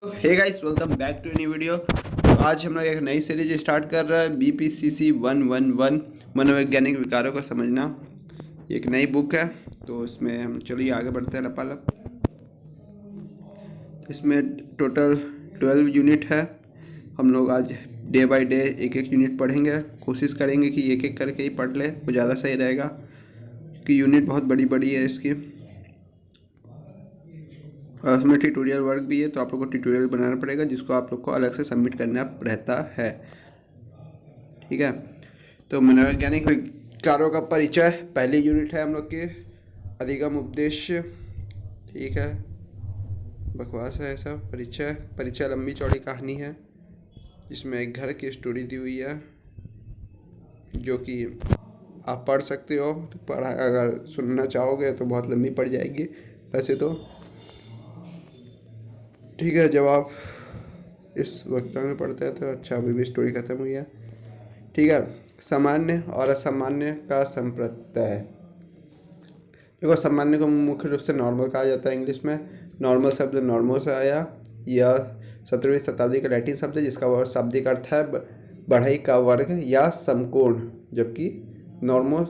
Hey guys, welcome back to new video. तो आज हम लोग एक नई सीरीज स्टार्ट कर रहा है BPCC 111 मनोवैज्ञानिक विकारों को समझना। ये एक नई बुक है, तो इसमें हम चलिए आगे बढ़ते हैं लपालप। इसमें टोटल 12 यूनिट है। हम लोग आज डे बाय डे एक एक यूनिट पढ़ेंगे। कोशिश करेंगे कि एक एक करके ही पढ़ ले, वो ज़्यादा सही रहेगा क्योंकि यूनिट बहुत बड़ी बड़ी है इसकी। और उसमें ट्यूटोरियल वर्क भी है, तो आप लोग को ट्यूटोरियल बनाना पड़ेगा जिसको आप लोग को अलग से सबमिट करना रहता है। ठीक है, तो मनोवैज्ञानिक विकारों का परिचय पहली यूनिट है हम लोग के। अधिगम उद्देश्य, ठीक है, बकवास है ऐसा। परिचय लंबी चौड़ी कहानी है जिसमें एक घर की स्टोरी दी हुई है जो कि आप पढ़ सकते हो। पढ़ा अगर सुनना चाहोगे तो बहुत लंबी पड़ जाएगी वैसे तो। ठीक है, जब आप इस वक्त में पढ़ते हैं तो अच्छा, अभी भी स्टोरी खत्म हुई है। ठीक है, सामान्य और असामान्य का संप्रत्यय। देखो, सामान्य को मुख्य रूप से नॉर्मल कहा जाता है इंग्लिश में। नॉर्मल शब्द नॉर्मो से आया। यह 17वीं शताब्दी का लैटिन शब्द है जिसका शाब्दिक अर्थ है बढ़ई का वर्ग या समकोण, जबकि नॉर्मो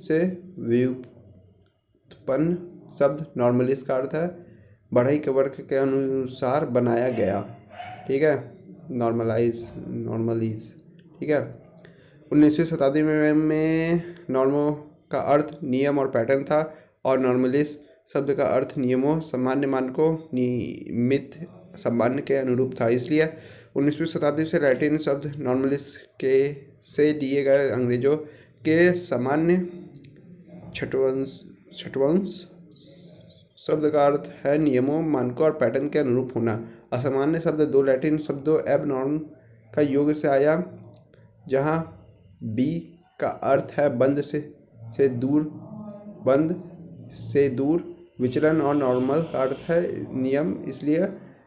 से व्युत्पन्न शब्द नॉर्मलिस का अर्थ है बढ़ई के वर्ग के अनुसार बनाया गया। ठीक है, नॉर्मलीज। ठीक है, 19वीं शताब्दी में नॉर्मो का अर्थ नियम और पैटर्न था और नॉर्मलिस शब्द का अर्थ नियमों, सामान्य मानकों, नियमित सामान्य के अनुरूप था। इसलिए 19वीं शताब्दी से लैटिन शब्द नॉर्मलिस के से दिए गए अंग्रेजों के सामान्य छठवंश शब्द का अर्थ है नियमों, मानकों और पैटर्न के अनुरूप होना। असामान्य शब्द दो लैटिन शब्दों एब नॉर्म का योग से आया, जहाँ बी का अर्थ है बंद से दूर विचलन और नॉर्मल का अर्थ है नियम। इसलिए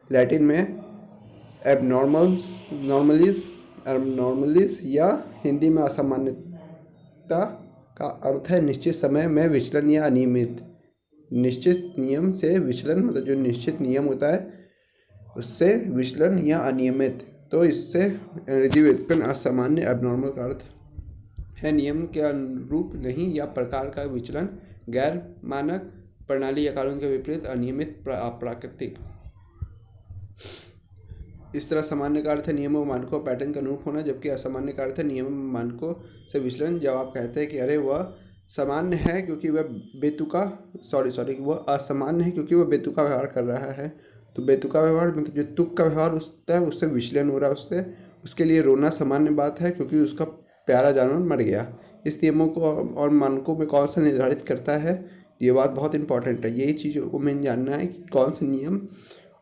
लैटिन में एबनॉर्मलिस या हिंदी में असामान्यता का अर्थ है निश्चित समय में विचलन या अनियमित। निश्चित नियम से विचलन, मतलब जो निश्चित नियम होता है उससे विचलन या अनियमित। तो इससे अंग्रेजी व्युत्पन्न असामान्य एबनॉर्मल का अर्थ है नियम के अनुरूप नहीं या प्रकार का विचलन, गैर मानक प्रणाली या कानून के विपरीत, अनियमित, अप्राकृतिक। इस तरह सामान्य का अर्थ है नियमों, मानकों, पैटर्न के अनुरूप होना, जबकि असामान्य का अर्थ है नियम, मानकों से विचलन। जब आप कहते हैं कि अरे वह सामान्य है क्योंकि वह वह असामान्य है क्योंकि वह बेतुका व्यवहार कर रहा है, तो बेतुका व्यवहार मतलब जो तुक का व्यवहार होता है उससे विचलन हो रहा है उसके लिए रोना सामान्य बात है क्योंकि उसका प्यारा जानवर मर गया। इस नियमों को और मानकों में कौन सा निर्धारित करता है, ये बात बहुत इंपॉर्टेंट है। यही चीज़ों को मैंने जानना है कि कौन से नियम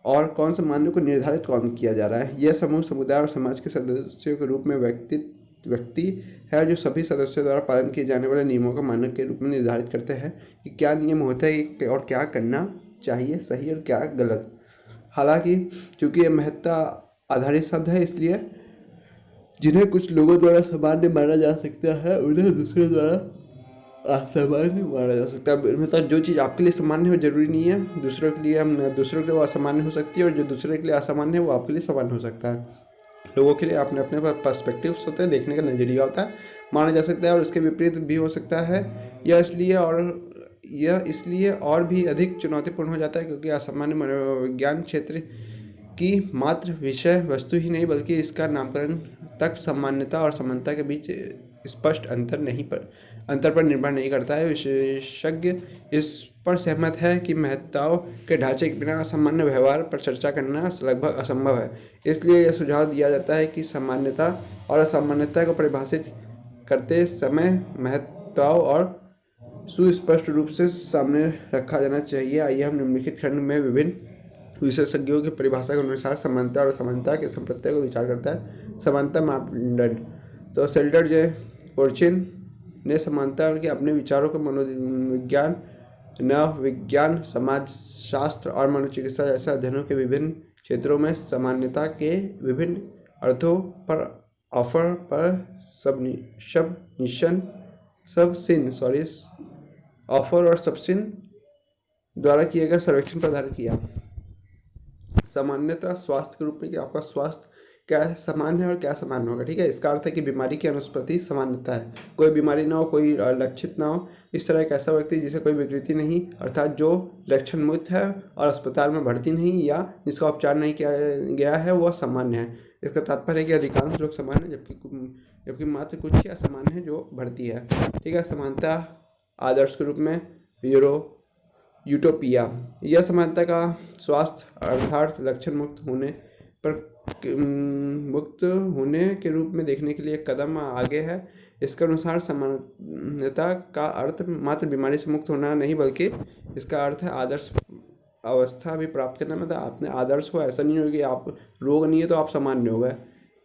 और कौन से मानकों को निर्धारित कौन किया जा रहा है। यह समूह, समुदाय और समाज के सदस्यों के रूप में व्यक्ति है जो सभी सदस्यों द्वारा पालन किए जाने वाले नियमों का मानक के रूप में निर्धारित करते हैं कि क्या नियम होता है और क्या करना चाहिए, सही और क्या गलत। हालांकि चूंकि यह महत्ता आधारित शब्द है, इसलिए जिन्हें कुछ लोगों द्वारा सामान्य माना जा सकता है उन्हें दूसरे द्वारा असामान्य माना जा सकता है। मतलब जो चीज़ आपके लिए सामान्य हो जरूरी नहीं है दूसरों के लिए वो असामान्य हो सकती है, और जो दूसरे के लिए असामान्य है वो आपके लिए सामान्य हो सकता है। लोगों के लिए अपने अपने पर्सपेक्टिव्स होते हैं, देखने का नज़रिया होता है, माना जा सकता है, और इसके विपरीत भी हो सकता है। यह इसलिए और भी अधिक चुनौतीपूर्ण हो जाता है क्योंकि असामान्य मनोविज्ञान क्षेत्र की मात्र विषय वस्तु ही नहीं बल्कि इसका नामकरण तक सामान्यता और समानता के बीच स्पष्ट अंतर पर निर्भर नहीं करता है। विशेषज्ञ इस पर सहमत है कि महत्ताओं के ढांचे के बिना असामान्य व्यवहार पर चर्चा करना लगभग असंभव है। इसलिए यह सुझाव दिया जाता है कि सामान्यता और असामान्यता को परिभाषित करते समय महत्ताओं और सुस्पष्ट रूप से सामने रखा जाना चाहिए। आइए हम निम्नलिखित खंड में विभिन्न विशेषज्ञों की परिभाषा के अनुसार समानता और असमानता के संप्रत्यय को विचार करता है। समानता मापदंड। तो सेल्टर जे ओर्चिन ने समानता के अपने विचारों को मनोविज्ञान, नवविज्ञान, समाजशास्त्र और मनोचिकित्सा जैसे अध्ययनों के विभिन्न क्षेत्रों में सामान्यता के विभिन्न अर्थों पर ऑफर और सबसिन द्वारा किए गए सर्वेक्षण पर आधारित किया। सामान्यतः स्वास्थ्य के रूप में कि आपका स्वास्थ्य क्या है, सामान्य है और क्या सामान्य होगा। ठीक है, इसका अर्थ है कि बीमारी की अनुस्पति सामान्यता है, कोई बीमारी ना हो, कोई लक्षित ना हो, इस तरह एक ऐसा व्यक्ति जिसे कोई विकृति नहीं, अर्थात जो लक्षण मुक्त है और अस्पताल में भर्ती नहीं या जिसका उपचार नहीं किया गया है, वह सामान्य है। इसका तात्पर्य है कि अधिकांश लोग सामान्य जबकि मात्र कुछ ही असामान्य है जो भर्ती है। ठीक है, समानता आदर्श के रूप में यूटोपिया, यह समानता का स्वास्थ्य अर्थात लक्षण मुक्त होने के रूप में देखने के लिए एक कदम आगे है। इसके अनुसार समानता का अर्थ मात्र बीमारी से मुक्त होना नहीं, बल्कि इसका अर्थ है आदर्श अवस्था भी प्राप्त करना। मतलब आपने आदर्श हो, ऐसा नहीं हो कि आप रोग नहीं है तो आप सामान्य हो गए,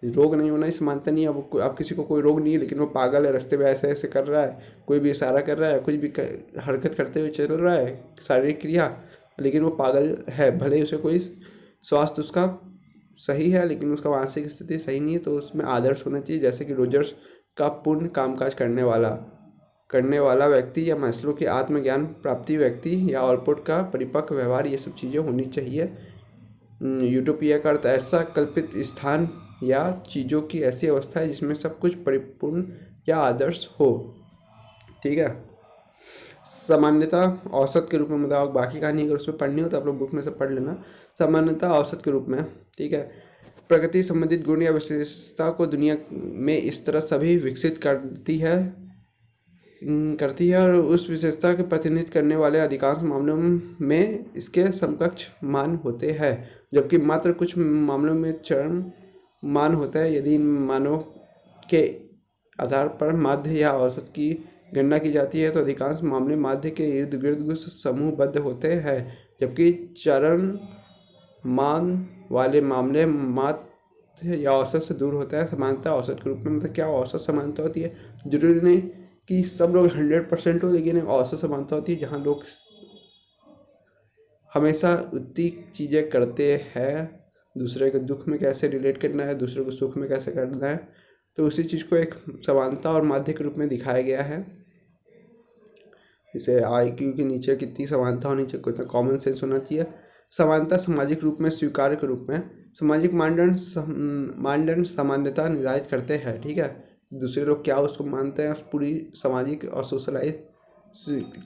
रोग नहीं होना ही समानता नहीं है। आप किसी को कोई रोग नहीं है लेकिन वो पागल है, रास्ते में ऐसे ऐसे कर रहा है, कोई भी इशारा कर रहा है, कुछ भी हरकत करते हुए चल रहा है, शारीरिक क्रिया, लेकिन वो पागल है, भले ही उसे कोई स्वास्थ्य उसका सही है लेकिन उसका मानसिक स्थिति सही नहीं है, तो उसमें आदर्श होना चाहिए। जैसे कि रोजर्स का पूर्ण कामकाज करने वाला व्यक्ति या मसलों की आत्मज्ञान प्राप्ति व्यक्ति या ऑलपोर्ट का परिपक्व व्यवहार, ये सब चीज़ें होनी चाहिए। यूटोपिया का अर्थ ऐसा कल्पित स्थान या चीज़ों की ऐसी अवस्था है जिसमें सब कुछ परिपूर्ण या आदर्श हो। ठीक है, सामान्यता औसत के रूप में, मतलब बाकी कहानी अगर उसमें पढ़नी हो तो आप लोग बुक में से पढ़ लेना। सामान्यता औसत के रूप में, ठीक है, प्रकृति संबंधित गुण या विशेषता को दुनिया में इस तरह सभी विकसित करती है और उस विशेषता के प्रतिनिधित्व करने वाले अधिकांश मामलों में इसके समकक्ष मान होते हैं, जबकि मात्र कुछ मामलों में चरम मान होता है। यदि इन मानों के आधार पर माध्य या औसत की गणना की जाती है तो अधिकांश मामले माध्य के इर्द गिर्द समूहबद्ध होते हैं, जबकि चरण मान वाले मामले माध्य या औसत से दूर होता है। समानता औसत के रूप में, मतलब क्या औसत समानता होती है? जरूरी नहीं कि सब लोग 100% हो, लेकिन एक औसत समानता होती है जहाँ लोग हमेशा उतनी चीज़ें करते हैं। दूसरे के दुख में कैसे रिलेट करना है, दूसरे को सुख में कैसे करना है, तो उसी चीज़ को एक समानता और माध्य के रूप में दिखाया गया है। जैसे IQ के नीचे कितनी समानता होनी चाहिए, कितना कॉमन सेंस होना चाहिए। समानता सामाजिक रूप में स्वीकार्य के रूप में, सामाजिक मानदंड सामान्यता निर्धारित करते हैं। ठीक है, दूसरे लोग क्या उसको मानते हैं, पूरी सामाजिक और सोशलाइज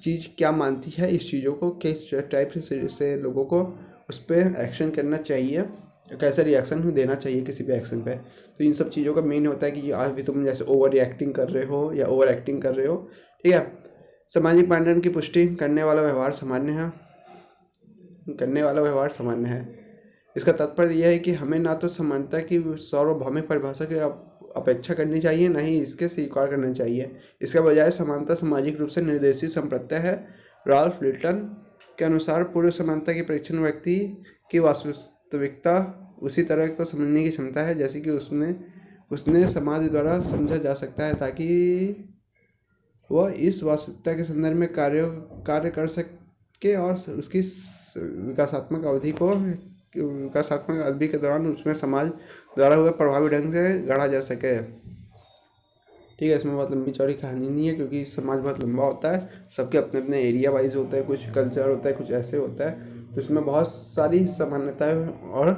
चीज़ क्या मानती है, इस चीज़ों को किस टाइप से लोगों को उस पर एक्शन करना चाहिए, कैसे रिएक्शन देना चाहिए किसी भी एक्शन पे। तो इन सब चीज़ों का मेन होता है कि आज भी तुम जैसे ओवर रिएक्टिंग कर रहे हो या ओवर एक्टिंग कर रहे हो। ठीक है, सामाजिक मानदंड की पुष्टि करने वाला व्यवहार सामान्य है। इसका तात्पर्य यह है कि हमें ना तो समानता की सार्वभौमिक परिभाषा की अपेक्षा करनी चाहिए, न ही इसके स्वीकार करना चाहिए। इसके बजाय समानता सामाजिक रूप से निर्देशित संप्रत्यय है। राल्फ लिटन के अनुसार पूर्व समानता की परीक्षण व्यक्ति की वास्तविकता उसी तरह को समझने की क्षमता है जैसे कि उसने समाज द्वारा समझा जा सकता है, ताकि वह इस वास्तविकता के संदर्भ में कार्य कर सके और उसकी विकासात्मक अवधि के दौरान उसमें समाज द्वारा हुए प्रभावी ढंग से गढ़ा जा सके। ठीक है, इसमें बहुत लंबी चौड़ी कहानी नहीं है क्योंकि समाज बहुत लंबा होता है, सबके अपने अपने एरिया वाइज होता है, कुछ कल्चर होता है, कुछ ऐसे होता है, तो इसमें बहुत सारी समानताएं और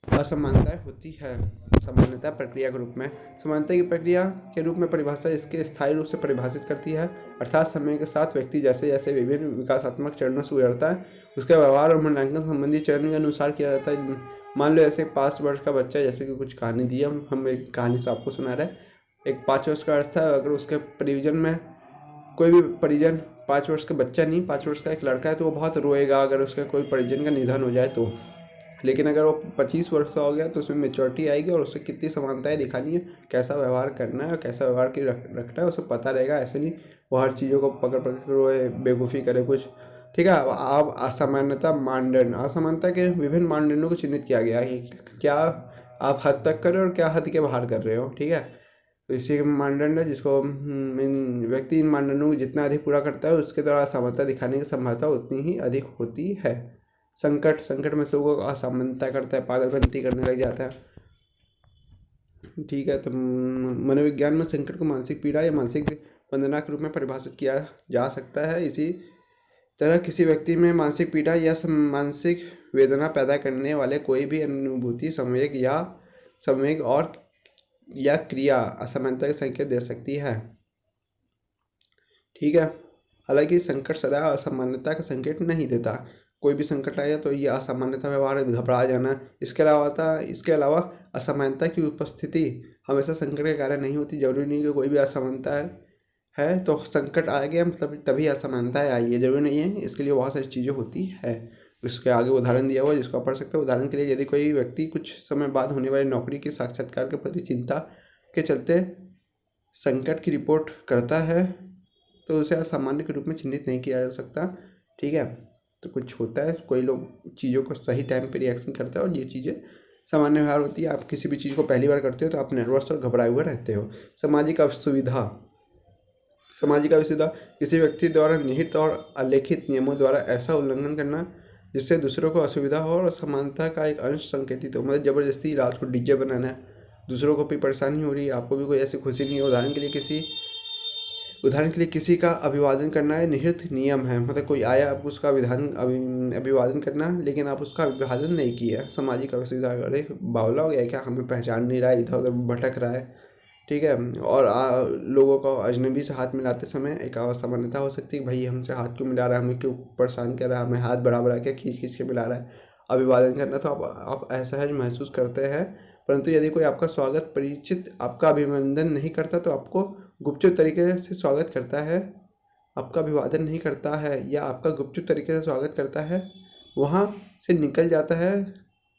असमानताएं होती है। समानता प्रक्रिया के रूप में, समानता की प्रक्रिया के रूप में परिभाषा इसके स्थायी रूप से परिभाषित करती है, अर्थात समय के साथ व्यक्ति जैसे जैसे विभिन्न विकासात्मक चरणों से गुजरता है उसके व्यवहार और मूल्यांकन संबंधी चरण के अनुसार किया जाता है। मान लो ऐसे 5 वर्ष का बच्चा, जैसे कि कुछ कहानी दी हम एक कहानी से आपको सुना रहे हैं। एक 5 वर्ष का अर्थ था, अगर उसके परिजन में कोई भी परिजन 5 वर्ष का बच्चा नहीं, 5 वर्ष का एक लड़का है तो वो बहुत रोएगा अगर उसका कोई परिजन का निधन हो जाए तो। लेकिन अगर वो 25 वर्ष का हो गया तो उसमें मेच्योरिटी आएगी और उसे कितनी समानताएं दिखानी है, कैसा व्यवहार करना है और कैसा व्यवहार की रखना है, उसे पता रहेगा। ऐसे नहीं वो हर चीज़ों को पकड़ रोए, बेवकूफ़ी करे कुछ। ठीक है, अब असामान्यता मानदंड, असमानता के विभिन्न मानदंडों को चिन्हित किया गया है, क्या आप हद तक कर रहे हो और क्या हद के बाहर कर रहे हो। ठीक है, तो इसी के मानदंड है जिसको व्यक्ति इन मानदंडों को जितना अधिक पूरा करता है उसके द्वारा असमानता दिखाने की संभावना उतनी ही अधिक होती है। संकट में लोगों को असमानता करता है, पागलपंती करने लग जाता है। ठीक है, तो मनोविज्ञान में संकट को मानसिक पीड़ा या मानसिक वंदना के रूप में परिभाषित किया जा सकता है। इसी तरह किसी व्यक्ति में मानसिक पीड़ा या मानसिक वेदना पैदा करने वाले कोई भी अनुभूति, संवेग और या क्रिया असमानता के संकेत दे सकती है। ठीक है। हालांकि संकट सदा असामान्यता का संकेत नहीं देता। कोई भी संकट आया तो ये असामान्यता व्यवहार, घबरा जाना, इसके अलावा असामान्यता की उपस्थिति हमेशा संकट के कारण नहीं होती। जरूरी नहीं कि कोई भी असमानता है तो संकट आ गया मतलब तभी असमानता आई है, जरूरी नहीं है। इसके लिए बहुत सारी चीज़ें होती है। इसके आगे उदाहरण दिया हुआ है जिसको आप पढ़ सकते हो। उदाहरण के लिए, यदि कोई व्यक्ति कुछ समय बाद होने वाली नौकरी के साक्षात्कार के प्रति चिंता के चलते संकट की रिपोर्ट करता है तो उसे असामान्य के रूप में चिन्हित नहीं किया जा सकता। ठीक है। तो कुछ होता है, कोई लोग चीज़ों को सही टाइम पे रिएक्शन करता है और ये चीज़ें सामान्य व्यवहार होती है। आप किसी भी चीज़ को पहली बार करते हो तो आप नर्वस और घबराए हुए रहते हो। सामाजिक असुविधा किसी व्यक्ति द्वारा निहित और अलिखित नियमों द्वारा ऐसा उल्लंघन करना जिससे दूसरों को असुविधा हो और असमानता का एक अंश संकेतित हो। मतलब जबरदस्ती रात को डीजे बनाना है, दूसरों को भी परेशानी हो रही है, आपको भी कोई ऐसी खुशी नहीं है। उदाहरण के लिए किसी का अभिवादन करना है, निहित नियम है। मतलब कोई आया, आप उसका अभिवादन करना, लेकिन आप उसका अभिवादन नहीं किया। सामाजिक असुविधा, अरे बावला हो गया क्या, हमें पहचान नहीं रहा है, इधर उधर भटक रहा है। ठीक है। और लोगों को अजनबी से हाथ मिलाते समय एक असमानता हो सकती है, भाई हमसे हाथ क्यों मिला रहा है, हमें क्यों परेशान कर रहा है, हमें हाथ बराबर आके खींच के मिला रहा है। अभिवादन करना तो आप असहज महसूस करते हैं, परंतु यदि कोई आपका स्वागत परिचित आपका अभिनंदन नहीं करता तो आपको गुपचुप तरीके से स्वागत करता है, आपका अभिवादन नहीं करता है या आपका गुपचुप तरीके से स्वागत करता है, वहाँ से निकल जाता है,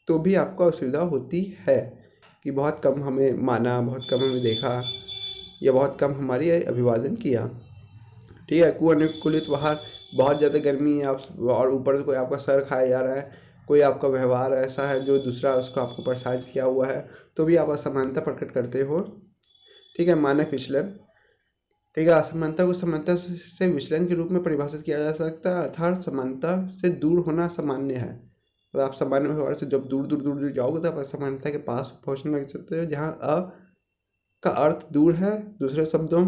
तो भी आपको असुविधा होती है कि बहुत कम हमें माना, बहुत कम हमें देखा या बहुत कम हमारी अभिवादन किया। ठीक है। कुअनुकूलित बाहर, बहुत ज़्यादा गर्मी है आप और ऊपर से कोई आपका सर खाया जा रहा है, कोई आपका व्यवहार ऐसा है जो दूसरा उसको आपको परेशान किया हुआ है, तो भी आप असमानता प्रकट करते हो। ठीक है। मानक विचलन। ठीक है। असमानता को समानता से विचलन के रूप में परिभाषित किया जा सकता है, अर्थात समानता से दूर होना सामान्य है। तो आप सामान्य व्यवहार से जब दूर जाओगे तो आप असमानता के पास पहुंचने लग सकते हो, जहाँ अ का अर्थ दूर है, दूसरे शब्दों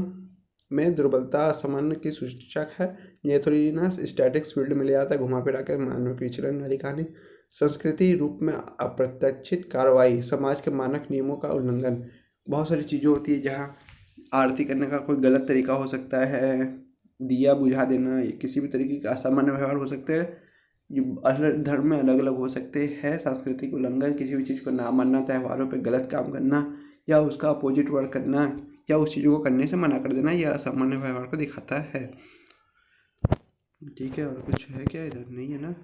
में दुर्बलता असामान्य की सूचक है। ये थोड़ी ना स्टैटिक्स फील्ड में ले आता है, घुमा फिरा के मानव की विचलन वाली कहानी। संस्कृति रूप में अप्रत्याशित कार्रवाई, समाज के मानक नियमों का उल्लंघन। बहुत सारी चीज़ें होती है जहाँ आरती करने का कोई गलत तरीका हो सकता है, दिया बुझा देना, किसी भी तरीके का असामान्य व्यवहार हो सकते हैं जो अलग धर्म में अलग अलग हो सकते हैं। सांस्कृतिक उल्लंघन, किसी भी चीज़ को ना मानना, त्योहारों पे गलत काम करना या उसका अपोजिट वर्क करना या उस चीज़ों को करने से मना कर देना, यह असामान्य व्यवहार को दिखाता है। ठीक है। और कुछ है क्या इधर? नहीं है ना।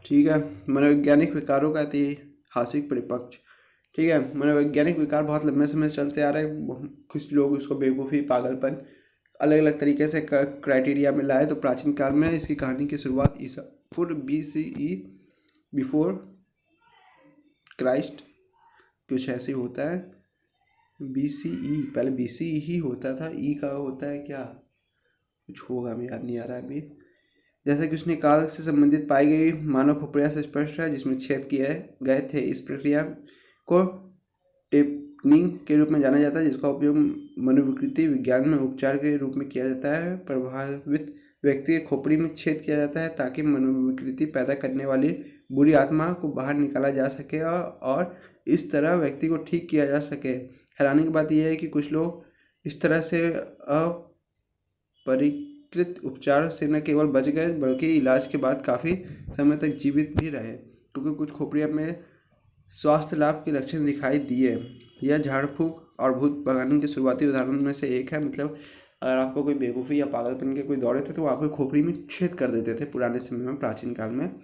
ठीक है। मनोवैज्ञानिक विकारों का ऐतिहासिक परिपक्ष। ठीक है। मनोवैज्ञानिक विकार बहुत लंबे समय से चलते आ रहे हैं। कुछ लोग उसको बेवकूफ़ी, पागलपन अलग अलग तरीके से क्राइटेरिया में लाए। तो प्राचीन काल में इसकी कहानी की शुरुआत ईसा पूर्व BCE, बिफोर क्राइस्ट, कुछ ऐसे होता है। BCE, पहले BCE ही होता था, ई का होता है क्या, कुछ होगा, हमें याद नहीं आ रहा है अभी। जैसे कि उसने काल से संबंधित पाई गई मानव खोपड़िया से स्पष्ट है, जिसमें छेद किए गए थे। इस प्रक्रिया को टेपनिंग के रूप में जाना जाता है, जिसका उपयोग मनोविकृति विज्ञान में उपचार के रूप में किया जाता है। प्रभावित व्यक्ति के खोपड़ी में छेद किया जाता है ताकि मनोविकृति पैदा करने वाली बुरी आत्मा को बाहर निकाला जा सके और इस तरह व्यक्ति को ठीक किया जा सके। हैरानी की बात यह है कि कुछ लोग इस तरह से अपरिकृत उपचार से न केवल बच गए बल्कि इलाज के बाद काफ़ी समय तक जीवित भी रहे, क्योंकि कुछ खोपड़ियों में स्वास्थ्य लाभ के लक्षण दिखाई दिए। यह झाड़ फूक और भूत भगाने के शुरुआती उदाहरणों में से एक है। मतलब अगर आपको कोई बेवकूफ़ी या पागलपन के कोई दौरे थे तो वो आपको खोपड़ी में छेद कर देते थे पुराने समय में, प्राचीन काल में,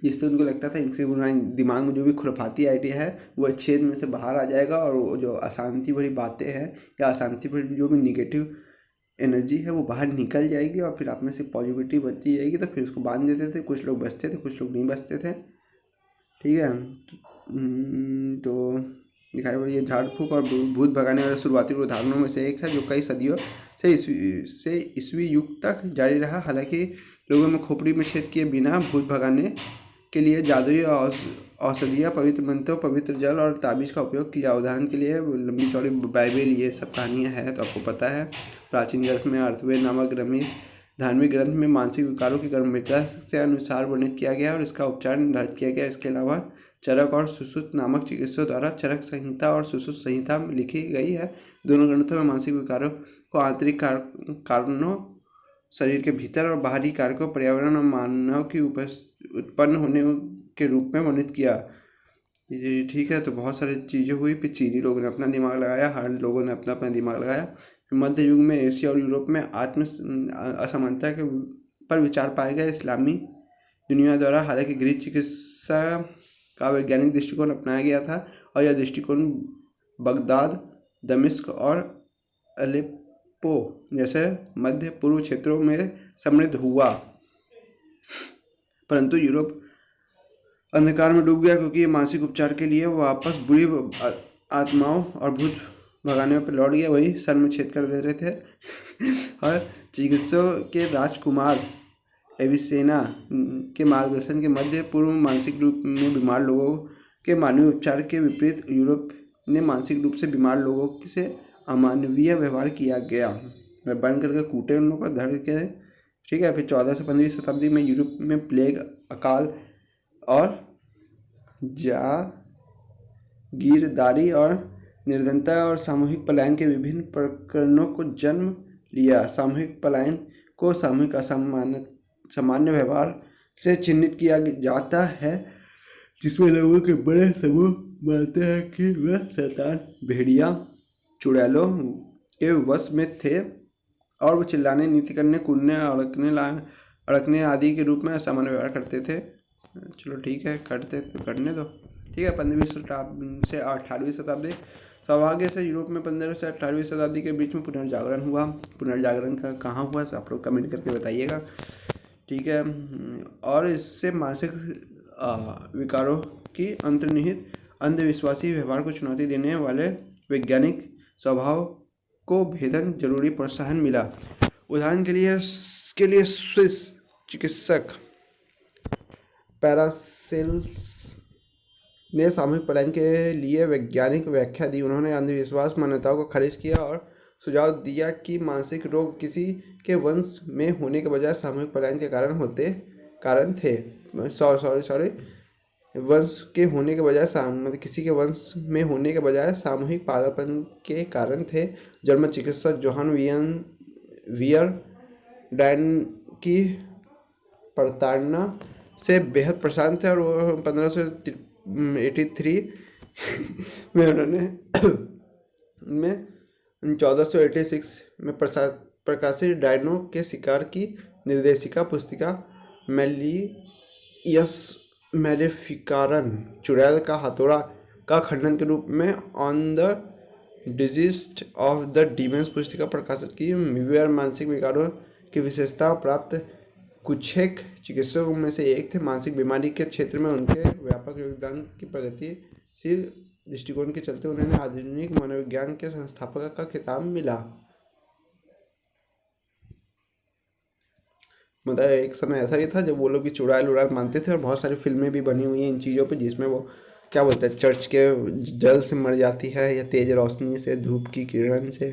जिससे उनको लगता था इनके दिमाग में जो भी खुराफाती आइडिया है वो छेद में से बाहर आ जाएगा और वो जो अशांति भरी बातें हैं या अशांति भरी जो भी निगेटिव एनर्जी है वो बाहर निकल जाएगी और फिर आप में से पॉजिटिविटी बचती जाएगी। तो फिर उसको बांध देते थे। कुछ लोग बचते थे, कुछ लोग नहीं बचते थे। ठीक है। तो दिखाई हुआ ये झाड़ फूक और भूत भगाने वाले शुरुआती उदाहरणों में से एक है जो कई सदियों से ईसवी युग तक जारी रहा। हालांकि लोगों में खोपड़ी में छेद किए बिना भूत भगाने के लिए जादुई औषधियाँ, पवित्र मंत्रों, पवित्र जल और ताबीज़ का उपयोग किया। उदाहरण के लिए लंबी चौड़ी बाइबल, ये सब कहानियाँ हैं तो आपको पता है। प्राचीन ग्रंथ में अर्थवेद नामक धार्मिक ग्रंथ में मानसिक विकारों की गंभीरता से अनुसार वर्णित किया गया और इसका उपचार निर्धारित किया गया। इसके अलावा चरक और सुश्रुत नामक चिकित्सकों द्वारा चरक संहिता और सुश्रुत संहिता लिखी गई है। दोनों ग्रंथों में मानसिक विकारों को आंतरिक कारणों, शरीर के भीतर और बाहरी कारकों, पर्यावरण और मानव की उत्पन्न होने के रूप में वर्णित किया। ये ठीक है। तो बहुत सारी चीज़ें हुई। फिर चीनी लोगों ने अपना दिमाग लगाया, हर लोगों ने अपना अपना दिमाग लगाया। मध्य युग में एशिया और यूरोप में आत्म असमानता के पर विचार पाए गए। इस्लामी दुनिया द्वारा हालांकि ग्रीक चिकित्सा का वैज्ञानिक दृष्टिकोण अपनाया गया था और यह दृष्टिकोण बगदाद, दमिश्क और अलेप्पो जैसे मध्य पूर्व क्षेत्रों में समृद्ध हुआ, परंतु यूरोप अंधकार में डूब गया क्योंकि मानसिक उपचार के लिए वापस बुरी आत्माओं और भूत भगाने पर लौट गया। वही सर में छेद कर दे रहे थे और चिकित्सकों के राजकुमार एविसेना के मार्गदर्शन के मध्य पूर्व मानसिक रूप में बीमार लोगों के मानवीय उपचार के विपरीत यूरोप ने मानसिक रूप से बीमार लोगों से अमानवीय व्यवहार किया गया। बंद करके कूटे उन लोगों को, धड़ के। ठीक है। फिर 14 से 15वीं शताब्दी में यूरोप में प्लेग, अकाल और जागीरदारी और निर्धनता और सामूहिक पलायन के विभिन्न प्रकरणों को जन्म लिया। सामूहिक पलायन को सामूहिक सामान्य व्यवहार से चिन्हित किया जाता है, जिसमें लोगों के बड़े समूह मानते हैं कि वह शैतान, भेड़िया, चुड़ैलों के वश में थे और वो चिल्लाने, नीति करने, कूदने, अड़कने आदि के रूप में असामान्य व्यवहार करते थे। चलो ठीक है, करने दो। ठीक है। 15वीं से 18वीं शताब्दी। सौभाग्य से यूरोप में 15 से 18वीं शताब्दी के बीच में पुनर्जागरण हुआ। पुनर्जागरण का कहाँ हुआ आप लोग कमेंट करके बताइएगा। ठीक है। और इससे मानसिक विकारों की अंतर्निहित अंधविश्वासी व्यवहार को चुनौती देने वाले वैज्ञानिक स्वभाव को भेदन जरूरी प्रोत्साहन मिला। उदाहरण के लिए स्विस चिकित्सक पैरासेल्स ने सामूहिक पलायन के लिए वैज्ञानिक व्याख्या दी। उन्होंने अंधविश्वास मान्यताओं को खारिज किया और सुझाव दिया कि मानसिक रोग किसी के वंश में होने के बजाय सामूहिक पलायन के कारण थे। वंश के होने के बजाय किसी के वंश में होने के बजाय सामूहिक पागलपन के कारण थे। जर्मन चिकित्सक जोहान वियर डायन की प्रताड़ना से बेहद परेशान थे और वो 1583 में उन्होंने 1486 में प्रकाशित डायनो के शिकार की निर्देशिका पुस्तिका मैलेफिकारन, चुड़ैल का हथौड़ा का खंडन के रूप में on the disease of the demons पुस्तिका प्रकाशित की। वियर मानसिक विकारों की विशेषता प्राप्त कुछेक चिकित्सकों में से एक थे। मानसिक बीमारी के क्षेत्र में उनके व्यापक योगदान की प्रगतिशील दृष्टिकोण के चलते उन्हें आधुनिक मनोविज्ञान के संस्थापक का खिताब मिला। मतलब एक समय ऐसा भी था जब वो लोग भी चुड़ैल उड़ैल मानते थे और बहुत सारी फिल्में भी बनी हुई हैं इन चीज़ों पे, जिसमें वो क्या बोलते हैं, चर्च के जल से मर जाती है या तेज रोशनी से, धूप की किरण से।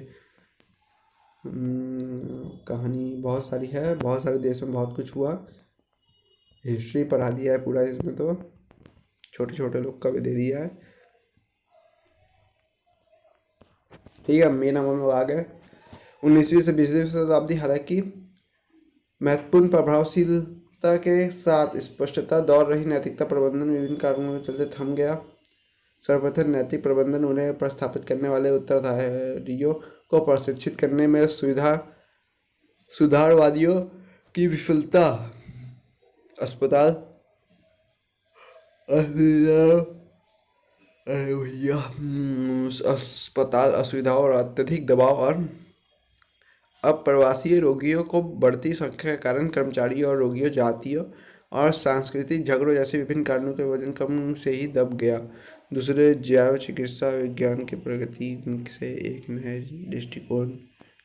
कहानी बहुत सारी है, बहुत सारे देश में बहुत कुछ हुआ, हिस्ट्री पढ़ा दिया है पूरा इसमें, तो छोटे छोटे लोग का भी दे दिया है। ठीक है। मेन हम लोग आ गए 19वीं से 20वीं शताब्दी। हालांकि महत्वपूर्ण प्रभावशीलता के साथ स्पष्टता दौड़ रही नैतिकता प्रबंधन विभिन्न कारणों के चलते थम गया। सर्वप्रथम नैतिक प्रबंधन उन्हें प्रस्थापित करने वाले उत्तरदायियों को प्रशिक्षित करने में सुधारवादियों की विफलता, अस्पताल असुविधाओं और अत्यधिक दबाव और अप्रवासी रोगियों को बढ़ती संख्या के कारण कर्मचारियों और रोगियों, जातियों और सांस्कृतिक झगड़ों जैसे विभिन्न कारणों के वजन कम से ही दब गया। दूसरे जैव चिकित्सा विज्ञान की प्रगति से एक नए दृष्टिकोण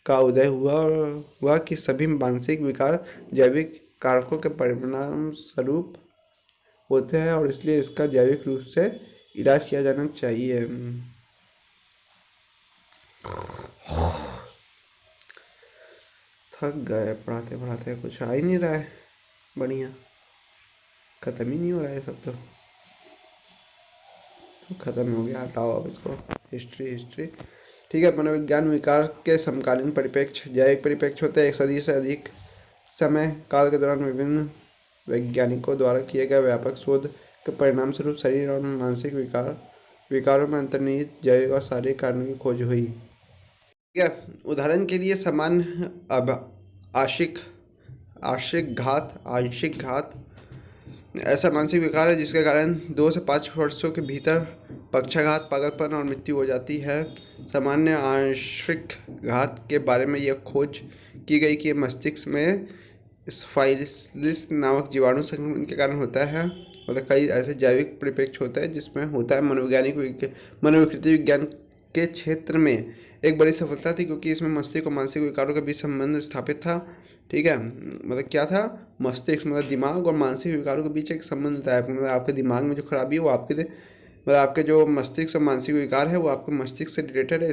का उदय हुआ कि सभी मानसिक विकार जैविक कारकों के परिणाम स्वरूप होते हैं और इसलिए इसका जैविक रूप से इलाज किया जाना चाहिए। थक गए पढ़ाते पढ़ाते, कुछ आ ही नहीं रहा है बढ़िया, ख़त्म ही नहीं हो रहा है सब तो ख़त्म हो गया, हटाओ अब इसको। हिस्ट्री हिस्ट्री ठीक है। मनोविज्ञान विकास के समकालीन परिप्रेक्ष्य जैविक परिप्रेक्ष्य होते हैं। एक सदी से अधिक समय काल के दौरान विभिन्न वैज्ञानिकों द्वारा किए गए व्यापक शोध के परिणाम स्वरूप शरीर और मानसिक विकारों में अंतर्निहित जैविक और शारीरिक कारणों की खोज हुई। ठीक है, उदाहरण के लिए सामान्य अब आंशिक घात ऐसा मानसिक विकार है जिसके कारण 2 से 5 वर्षों के भीतर पक्षाघात, पागलपन और मृत्यु हो जाती है। सामान्य आंशिक घात के बारे में यह खोज की गई कि मस्तिष्क में स्फाइलिस नामक जीवाणु संक्रमण के कारण होता है। मतलब कई ऐसे जैविक परिप्रेक्ष्य होता है जिसमें होता है। मनोविकृति विज्ञान के क्षेत्र में एक बड़ी सफलता थी क्योंकि इसमें मस्तिष्क और मानसिक विकारों के बीच संबंध स्थापित था। ठीक है, मतलब क्या था, मस्तिष्क मतलब दिमाग और मानसिक विकारों के बीच एक संबंध था। मतलब आपके दिमाग में जो खराबी है वो मतलब आपके जो मस्तिष्क और मानसिक विकार है वो आपके मस्तिष्क से रिलेटेड है।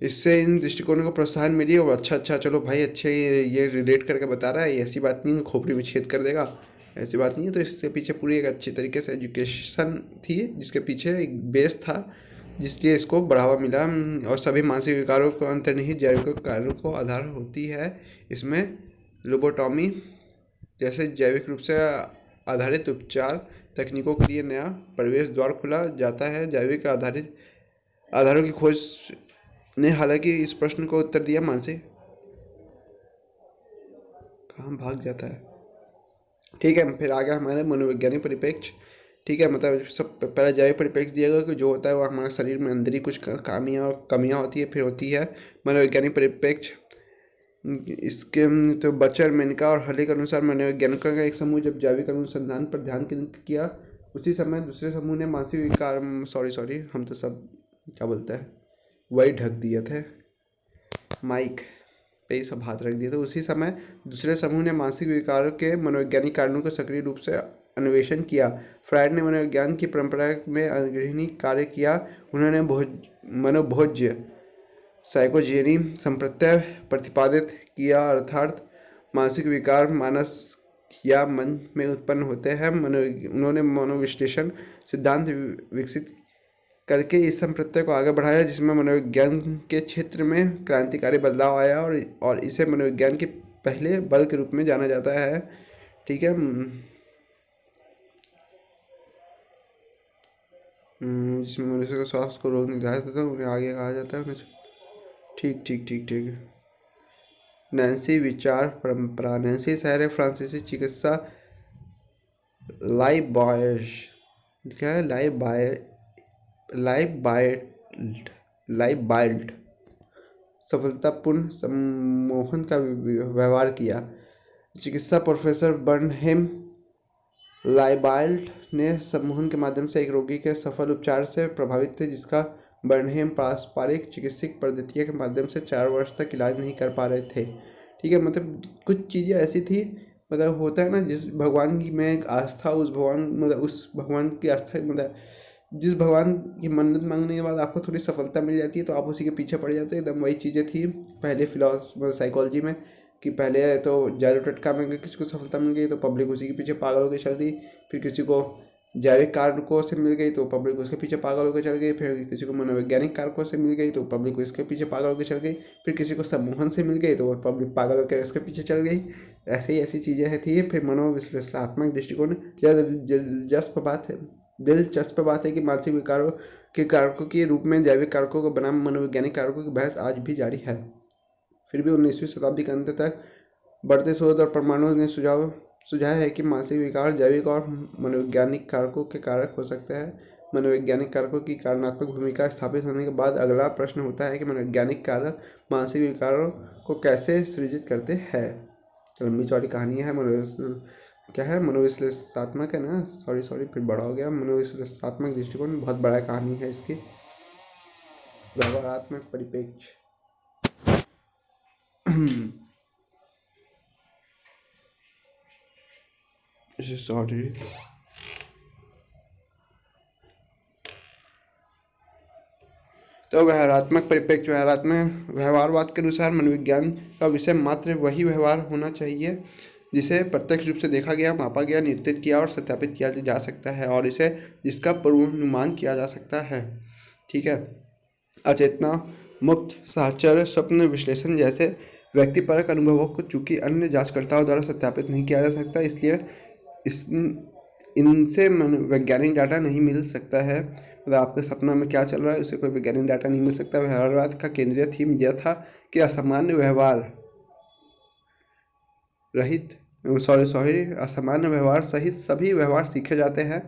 इससे इन दृष्टिकोणों को प्रोत्साहन मिली और अच्छा चलो भाई, अच्छे ये रिलेट करके बता रहा है, ऐसी बात नहीं खोपड़ी में छेद कर देगा, ऐसी बात नहीं है। तो इसके पीछे पूरी एक अच्छी तरीके से एजुकेशन थी जिसके पीछे एक बेस था, जिसलिए इसको बढ़ावा मिला। और सभी मानसिक विकारों को अंतर्निहित जैविक कार्यों को आधार होती है। इसमें लोबोटॉमी जैसे जैविक रूप से आधारित उपचार तकनीकों के लिए नया प्रवेश द्वार खुला जाता है। जैविक आधारों की खोज ने हालांकि इस प्रश्न को उत्तर दिया, मानसिक कहाँ भाग जाता है। ठीक है, फिर आ गया हमारे मनोवैज्ञानिक परिप्रेक्ष्य। ठीक है, मतलब सब पहले जैविक परिप्रेक्ष्य दिया गया कि जो होता है वो हमारे शरीर में अंदर ही कुछ खामियाँ और कमियाँ होती है। फिर होती है मनोवैज्ञानिक परिप्रेक्ष्य। इसके तो बचर, मेनका और हले के अनुसार मनोवैज्ञानिकों का एक समूह जब जैविक अनुसंधान पर ध्यान केंद्रित किया, उसी समय दूसरे समूह ने मानसिक विकार सॉरी हम तो सब क्या बोलते हैं वही ढक दिए थे, माइक पे ही सब हाथ रख दिए थे। उसी समय दूसरे समूह ने मानसिक विकारों के मनोवैज्ञानिक कारणों को सक्रिय रूप से अन्वेषण किया। फ्रायड ने मनोविज्ञान की परंपरा में अग्रणी कार्य किया। उन्होंने मनोभोज्य साइकोजेनी संप्रत्यय प्रतिपादित किया, अर्थात मानसिक विकार मानस या मन में उत्पन्न होते हैं। उन्होंने मनोविश्लेषण सिद्धांत विकसित करके इस संप्रत्यय को आगे बढ़ाया, जिसमें मनोविज्ञान के क्षेत्र में क्रांतिकारी बदलाव आया और इसे मनोविज्ञान के पहले बल के रूप में जाना जाता है। ठीक है, जिसमें मनुष्य को स्वास्थ्य को रोग निर्धारित होता है उन्हें आगे कहा जाता है। ठीक ठीक ठीक ठीक नैन्सी विचार परंपरा। नैन्सी शहर है फ्रांसीसी चिकित्सा लाइबाइल्ड सफलतापूर्ण सम्मोहन का व्यवहार किया। चिकित्सा प्रोफेसर बर्नहेम लाइबाइल्ड ने सम्मोहन के माध्यम से एक रोगी के सफल उपचार से प्रभावित थे, जिसका बर्नहेम पारस्परिक चिकित्सक पद्धतियों के माध्यम से 4 वर्ष तक इलाज नहीं कर पा रहे थे। ठीक है, मतलब कुछ चीज़ें ऐसी थी, मतलब होता है ना, जिस भगवान की में एक आस्था, उस भगवान की आस्था, मतलब जिस भगवान की मन्नत मांगने के बाद आपको थोड़ी सफलता मिल जाती है तो आप उसी के पीछे पड़ जाते हैं। एकदम वही चीज़ें थी पहले मतलब साइकोलॉजी में, कि पहले तो जैविक टटका में किसी को सफलता मिल गई तो पब्लिक उसी के पीछे पागल होकर चल दी। फिर किसी को जैविक कारकों से मिल गई तो पब्लिक उसके पीछे पागल होकर चल गई। फिर किसी को मनोवैज्ञानिक कारकों से मिल गई तो पब्लिक उसके पीछे पागल होकर चल गई। फिर किसी को सम्मोहन से मिल गई तो पब्लिक पागल होकर उसके पीछे चल गई। ऐसे ही ऐसी चीज़ें थी। फिर मनोविश्लेषणात्मक दृष्टिकोण। दिलचस्प बात है कि मानसिक विकारों के कारकों के रूप में जैविक कारकों को बनाम मनोवैज्ञानिक कारकों की बहस आज भी जारी है। फिर भी 19वीं शताब्दी के अंत तक बढ़ते शोध और प्रमाणों ने सुझाया है कि मानसिक विकार जैविक और मनोवैज्ञानिक कारकों के कारक हो सकते हैं। मनोवैज्ञानिक कारकों की कारणात्मक भूमिका स्थापित होने के बाद अगला प्रश्न होता है कि मनोवैज्ञानिक कारक मानसिक विकारों को कैसे सृजित करते हैं। लंबी चौड़ी कहानी है। क्या है, मनोविश्लेषणात्मक है ना, सॉरी फिर बड़ा हो गया। मनोविश्लेषणात्मक दृष्टिकोण बहुत बड़ा कहानी है इसकी। व्यवहारात्मक परिप्रेक्ष्य सॉरी तो व्यवहारात्मक परिप्रेक्ष्य व्यवहारवाद के अनुसार मनोविज्ञान का विषय मात्र वही व्यवहार होना चाहिए जिसे प्रत्यक्ष रूप से देखा गया, मापा गया, निर्धारित किया और सत्यापित किया जा सकता है और इसे जिसका पूर्वानुमान किया जा सकता है। ठीक है। अचेतना मुक्त साहचर्य स्वप्न विश्लेषण जैसे व्यक्तिपरक अनुभवों को चूंकि अन्य जांचकर्ताओं द्वारा सत्यापित नहीं किया जा सकता, इसलिए इस इनसे वैज्ञानिक डाटा नहीं मिल सकता है। मतलब आपके सपना में क्या चल रहा है, उससे कोई वैज्ञानिक डाटा नहीं मिल सकता। व्यवहारवाद का केंद्रीय थीम यह था कि असामान्य व्यवहार सहित सभी व्यवहार सीखे जाते हैं।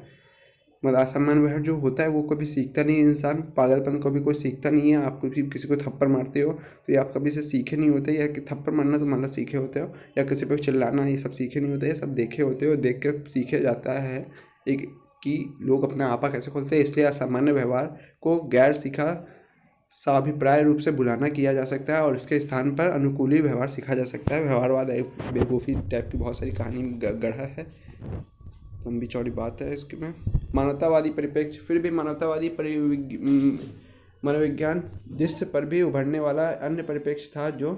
मतलब असामान्य व्यवहार जो होता है वो कभी सीखता नहीं है इंसान। पागलपन कभी कोई सीखता नहीं है। आप कभी किसी को थप्पड़ मारते हो तो ये आप कभी से सीखे नहीं होते, या कि थप्पड़ मारना तो मतलब सीखे होते हो, या किसी पे चिल्लाना, ये सब सीखे नहीं होते, ये सब देखे होते हो, देख के सीखे जाता है एक कि लोग अपना आपा कैसे खोलते हैं। इसलिए असामान्य व्यवहार को गैर सीखा साभिप्राय रूप से बुलाना किया जा सकता है और इसके स्थान पर अनुकूली व्यवहार सीखा जा सकता है। व्यवहारवाद एक बेवकूफ़ी टाइप की बहुत सारी कहानी गढ़ा है, लंबी चौड़ी बात है इसकी में। मानवतावादी परिप्रेक्ष्य, फिर भी मानवतावादी मनोविज्ञान दृश्य पर भी उभरने वाला अन्य परिप्रेक्ष्य था जो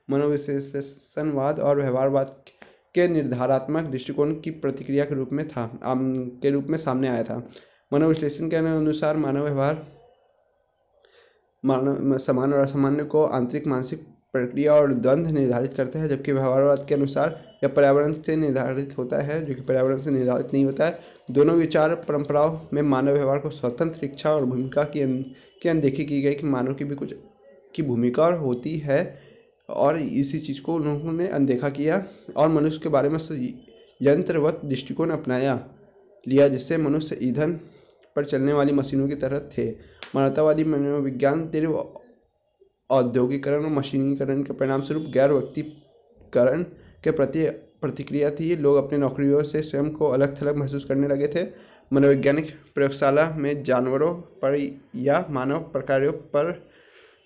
मनोविश्लेषणवाद और व्यवहारवाद के निर्धारात्मक दृष्टिकोण की प्रतिक्रिया के रूप में सामने आया था। मनोविश्लेषण के अनुसार मानव व्यवहार सामान्य और असामान्य को आंतरिक मानसिक प्रक्रिया और द्वंद्व निर्धारित करते हैं, जबकि व्यवहारवाद के अनुसार यह पर्यावरण से निर्धारित होता है, जो कि पर्यावरण से निर्धारित नहीं होता है। दोनों विचार परंपराओं में मानव व्यवहार को स्वतंत्र इच्छा और भूमिका की अनदेखी की गई कि मानव की भी कुछ की भूमिका होती है, और इसी चीज़ को उन्होंने अनदेखा किया और मनुष्य के बारे में यंत्रवत दृष्टिकोण अपनाया लिया, जिससे मनुष्य ईंधन पर चलने वाली मशीनों की तरह थे। मानवतावादी मनोविज्ञान तीव्र औद्योगिकरण और मशीनीकरण के परिणाम स्वरूप गैर व्यक्तिकरण के प्रति प्रतिक्रिया थी। लोग अपनी नौकरियों से स्वयं को अलग थलग महसूस करने लगे थे। मनोवैज्ञानिक प्रयोगशाला में जानवरों पर या मानव प्रकारों पर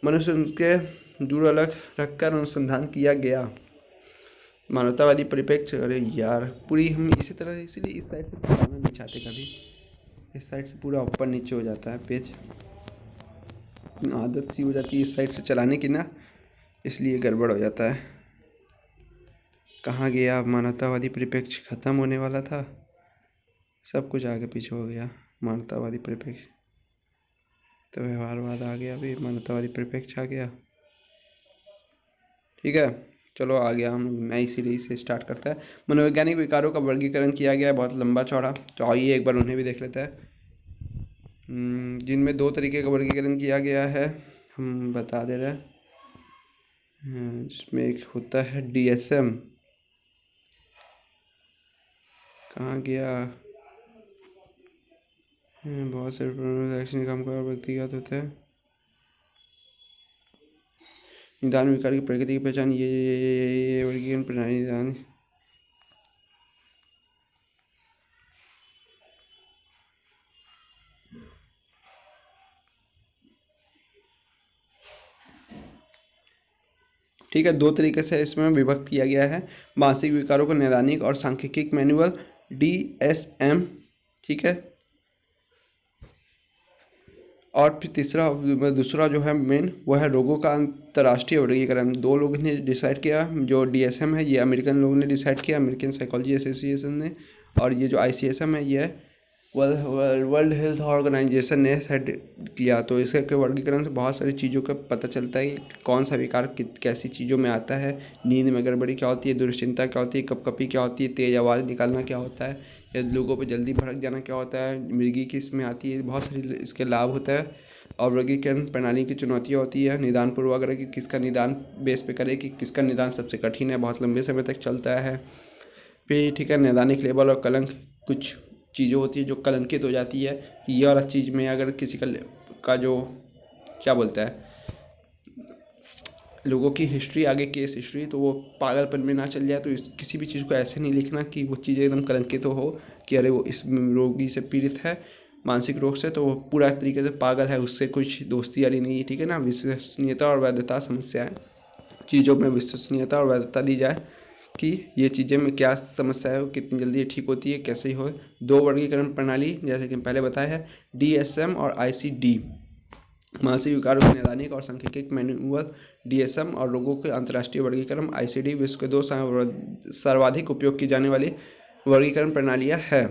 मनुष्य उनके दूर अलग रखकर अनुसंधान किया गया। मानवतावादी परिप्रेक्ष्य, अरे यार पूरी हम इसी तरह, इसीलिए इस साइड से चलाना नहीं चाहते, कभी इस साइड से पूरा ऊपर नीचे हो जाता है पेज, आदत सी हो जाती है इस साइड से चलाने की ना, इसलिए गड़बड़ हो जाता है। कहाँ गया मानवतावादी परिप्रेक्ष्य? ख़त्म होने वाला था, सब कुछ आगे पीछे हो गया। मानवतावादी परिप्रेक्ष्य तो व्यवहारवाद आ गया, अभी मानवतावादी परिप्रेक्ष्य आ गया। ठीक है, चलो आ गया, हम नई सीरीज से स्टार्ट करते हैं। मनोवैज्ञानिक विकारों का वर्गीकरण किया गया है बहुत लंबा चौड़ा, तो आइए एक बार उन्हें भी देख लेते हैं। जिनमें 2 तरीके का वर्गीकरण किया गया है, हम बता दे रहे हैं। जिसमें एक होता है DSM, कहाँ गया, बहुत सारे एक्शन काम का व्यक्तिगत होते हैं। निदान विकार की प्रकृति की पहचान, ये वर्गीकरण प्रणाली निदान। ठीक है, 2 तरीके से इसमें विभक्त किया गया है। मानसिक विकारों को नैदानिक और सांख्यिकी मैनुअल DSM, ठीक है। और फिर दूसरा जो है मेन, वो है रोगों का अंतर्राष्ट्रीय वर्गीकरण। 2 लोगों ने डिसाइड किया, जो DSM है ये अमेरिकन लोगों ने डिसाइड किया, अमेरिकन साइकोलॉजी एसोसिएशन ने, और ये जो ICSM है ये वर्ल्ड हेल्थ ऑर्गेनाइजेशन ने सेट किया। तो इसके वर्गीकरण से बहुत सारी चीज़ों का पता चलता है कि कौन सा विकार कैसी चीज़ों में आता है। नींद में गड़बड़ी क्या होती है, दुश्चिंता क्या होती है, कपकपी क्या होती है, तेज़ आवाज़ निकालना क्या होता है, या लोगों पे जल्दी भड़क जाना क्या होता है, मृगी किस में आती है, बहुत सारी इसके लाभ होता है। और वर्गीकरण प्रणाली की चुनौतियाँ होती है, निदान पूर्वाग्रह कि किसका निदान बेस पे करे, कि किसका निदान सबसे कठिन है, बहुत लंबे समय तक चलता है। फिर ठीक है, नैदानिक लेबल और कलंक, कुछ चीज़ें होती है जो कलंकित हो जाती है कि ये वाला चीज़ में अगर किसी का जो क्या बोलता है, लोगों की हिस्ट्री, आगे केस हिस्ट्री, तो वो पागलपन में ना चल जाए। तो किसी भी चीज़ को ऐसे नहीं लिखना कि वो चीज़ एकदम कलंकित हो कि अरे वो इस रोगी से पीड़ित है मानसिक रोग से, तो वो पूरा तरीके से पागल है, उससे कुछ दोस्ती यारी नहीं है। ठीक है ना, विश्वसनीयता और वैधता समस्या है, चीज़ों में विश्वसनीयता और वैधता दी जाए कि ये चीज़ें में क्या समस्या है, कितनी जल्दी ये ठीक होती है, कैसे हो। 2 वर्गीकरण प्रणाली जैसे कि पहले बताया है, DSM और ICD, मानसिक विकारों की नैदानिक और सांख्यिकीय मैनुअल। DSM और रोगों के अंतर्राष्ट्रीय वर्गीकरण। ICD विश्व के 2 सर्वाधिक उपयोग की जाने वाली वर्गीकरण प्रणालियाँ हैं।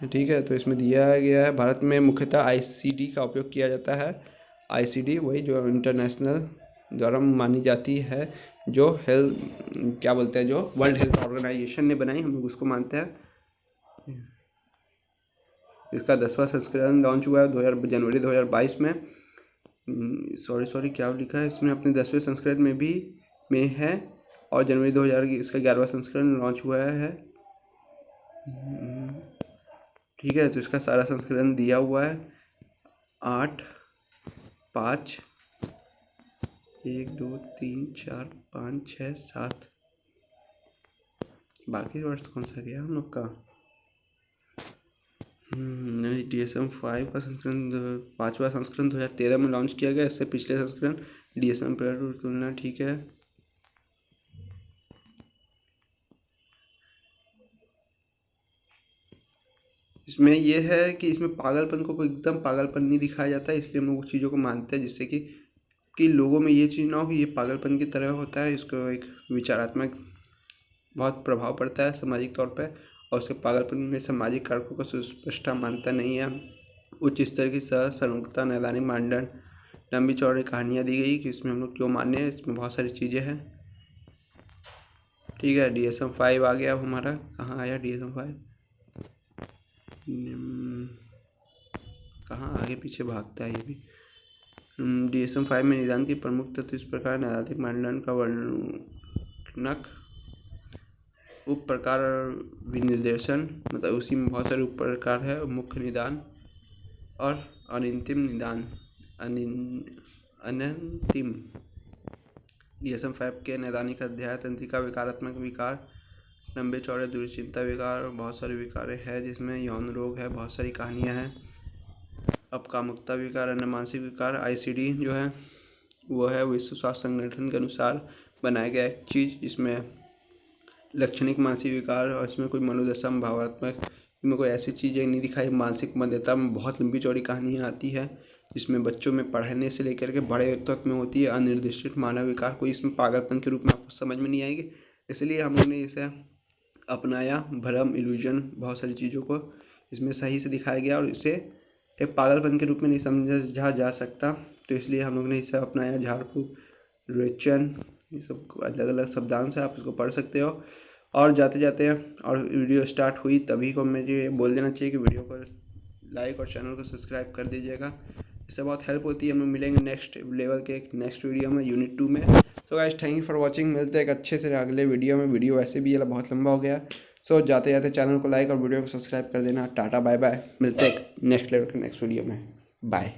ठीक है, तो इसमें दिया गया है भारत में मुख्यतः ICD का उपयोग किया जाता है। ICD वही जो इंटरनेशनल द्वारा मानी जाती है, जो क्या बोलते हैं, जो वर्ल्ड हेल्थ ऑर्गेनाइजेशन ने बनाई, हम लोग उसको मानते हैं। इसका 10वां संस्करण लॉन्च हुआ है जनवरी 2022 में। सॉरी क्या लिखा है इसमें, अपने 10वें संस्करण में है, और जनवरी 2000 की इसका 11वां संस्करण लॉन्च हुआ है। ठीक है, तो इसका सारा संस्करण दिया हुआ है 8, 5, 1, 2, 3, 4, 5, 6, 7। बाकी वर्ष कौन सा गया हम लोग का? DSM 5 का संस्करण 5वां संस्करण 2013 में लॉन्च किया गया। इससे पिछले संस्करण DSM पर तुलना। ठीक है, इसमें यह है कि इसमें पागलपन को कोई एकदम पागलपन नहीं दिखाया जाता है, इसलिए हम लोग चीज़ों को मानते हैं, जिससे कि लोगों में ये चीज़ ना हो कि ये पागलपन की तरह होता है। इसको एक विचारात्मक बहुत प्रभाव पड़ता है सामाजिक तौर पे, और उसके पागलपन में सामाजिक कारकों का सुस्पष्टता मानता नहीं है। उच्च स्तर की सहिष्णुता, नैदानिक मानदंड, लंबी चौड़ी कहानियाँ दी गई कि इसमें हम लोग क्यों मान्य है। इसमें बहुत सारी चीज़ें हैं। ठीक है, DSM 5 आ गया। अब हमारा कहाँ आया DSM 5, कहाँ आगे पीछे भागता है ये भी। DSM 5 में निदान की प्रमुख तत्व इस प्रकार: नैदानिक मानदंड का वर्णनक, उप प्रकार और विनिर्देशन, मतलब उसी में बहुत सारे उप प्रकार है, मुख्य निदान और अनंतिम निदान। अनंतिम DSM 5 के नैदानिक अध्याय: तंत्रिका विकारात्मक विकार, लंबे चौड़े दुश्चिंता विकार, बहुत सारे विकार है, जिसमें यौन रोग है, बहुत सारी कहानियाँ हैं। अपकामुकता विकार, अन्य मानसिक विकार। ICD जो है वो है विश्व स्वास्थ्य संगठन के अनुसार बनाया गया एक चीज़, जिसमें लक्षणिक मानसिक विकार, और इसमें कोई मनोदशा में भावात्मक, इसमें कोई ऐसी चीज़ें नहीं दिखाई। मानसिक मंदता में बहुत लंबी चौड़ी कहानियाँ आती है, जिसमें बच्चों में पढ़ने से लेकर के बड़े तक में होती है। अनिर्दिष्ट मानव विकार, कोई इसमें पागलपन के रूप में आपको समझ में नहीं आएगी, इसलिए हम लोग ने इसे अपनाया। भ्रम, इल्यूजन, बहुत सारी चीज़ों को इसमें सही से दिखाया गया, और इसे एक पागलपन के रूप में नहीं समझा जा सकता, तो इसलिए हम लोग ने इसे अपनाया। झाड़ फूक, रेचन, ये सब अलग अलग शब्दांश है, आप इसको पढ़ सकते हो। और जाते जाते और वीडियो स्टार्ट हुई तभी को मुझे बोल देना चाहिए कि वीडियो को लाइक और चैनल को सब्सक्राइब कर दीजिएगा, इससे बहुत हेल्प होती है। हम लोग मिलेंगे नेक्स्ट लेवल के नेक्स्ट वीडियो में, यूनिट 2 में। So guys, thank you for watching. मिलते हैं एक अच्छे से अगले वीडियो में। वीडियो वैसे भी ये बहुत लंबा हो गया, सो जाते जाते चैनल को लाइक और वीडियो को सब्सक्राइब कर देना। टाटा बाय बाय, मिलते हैं नेक्स्ट लेवल के नेक्स्ट वीडियो में। बाय।